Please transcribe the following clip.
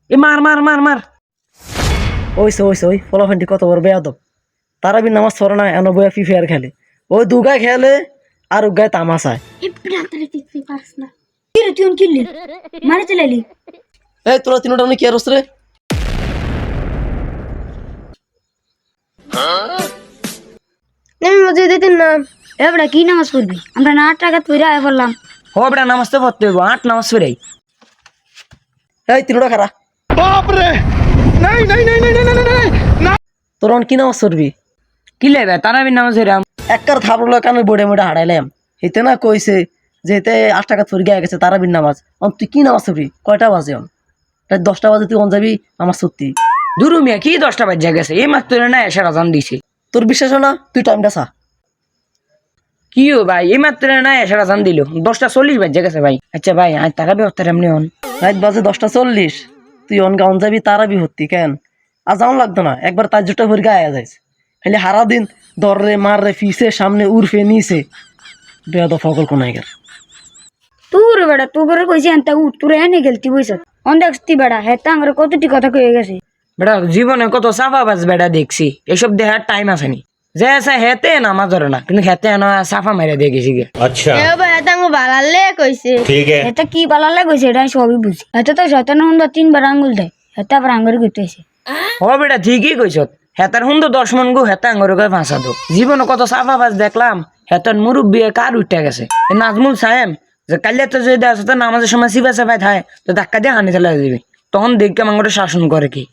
এ মার মার মার মার। ওই ফলাফান্টি কত বড় বেয়াদব। তারাবির নামাজ পড়ে না, এন বইয়া ফ্রি ফায়ার খেলে। ওই দুগায় খেলে আর উগায় তামাশায়। তুই কিনলি মারে চলাইলি এই তোরা তিনটা কি আর রে? আমি মজা দিতেন না। এবারে কি নামাজ পড়বি? আমরা না 8 টাকা পড়ে আয় বললাম। ও বেটা নামাজ তো পড়তে হইব, 8 নামাজ পড়াই। এই তিনটা খারা তোরা কি নামাজ পড়বি? কি লেবে তারাবির নামাজ হইরাম। একবার থাপড় কানে বড়ে মোড়ে হারাইলাম। হেতে না কইছে যেতে 8 টাকা পড়ে গিয়ে গেছে তারাবির নামাজ। তুই কি নামাজ পড়বি? কয়টা বাজে? প্রায় 10টা বাজে তুই যাবি আমার সত্যি। দুরু মিয়া কি 10টা বাজে গেছে, এই মাত্র না এসে আজান দিছে। তোর বিশ্বাস হয় না? তুই টাইমটা চা। কি ও ভাই, এই মাত্র না এসে আজান দিল, 10:40 বাজে গেছে ভাই। আচ্ছা ভাই আজ তারাবি হত্যার এমনি হন। রাত বাজে 10:40, তুই অন গাউন যাবি তারাবি হত্তি কেন? আর যাওন লাগতো না, একবার তার জোটা ভরে গায়ে যাইছে। খালি হারা দিন দররে মাররে ফিসে সামনে উর্ফে নিছে বেয়াদ ফগল কোনাইগার। তুই বেড়া তুই করে কইছি আনতা উত্তরে এনে গেলতি বইছ অন দেখতি বেড়া হেতা আমার কতটি কথা কয়ে গেছে। বেটা জীবনে কত সাফাবাজ বেটা দেখছি, এসব দেখার টাইম আসেনি। যে আছে হেতে নামাজ ধরে না, কিন্তু হেতে না সাফা মেরে দিয়ে গেছি গে। अच्छा এবার হেতা আমার বালালে কইছে। ठीक है। এটা কি বালালে কইছে এটা আমি সবই বুঝি। এটা তো শয়তান হুন্দা 3 বার আঙ্গুল দেয়, হেতা আবার আঙ্গুল কইতেছে। ও বেটা ঠিকই কইছ, হেতার হুন্দো 10 মন গো হেতা আঙ্গরে কয় ফাঁসা দো। জীবনে কত সাফাবাজ দেখলাম, হেতন মুরব্বী কার উঠে গেছে। এ নাজমুল সাহেব যে কাল্লা তো যদি আসতে নামাজের সময় সিবা সাফাই থাকে তো ধাক্কা দিয়ে হানি চলে যাবে, তখন দেখকে আমাকে শাসন করে কি।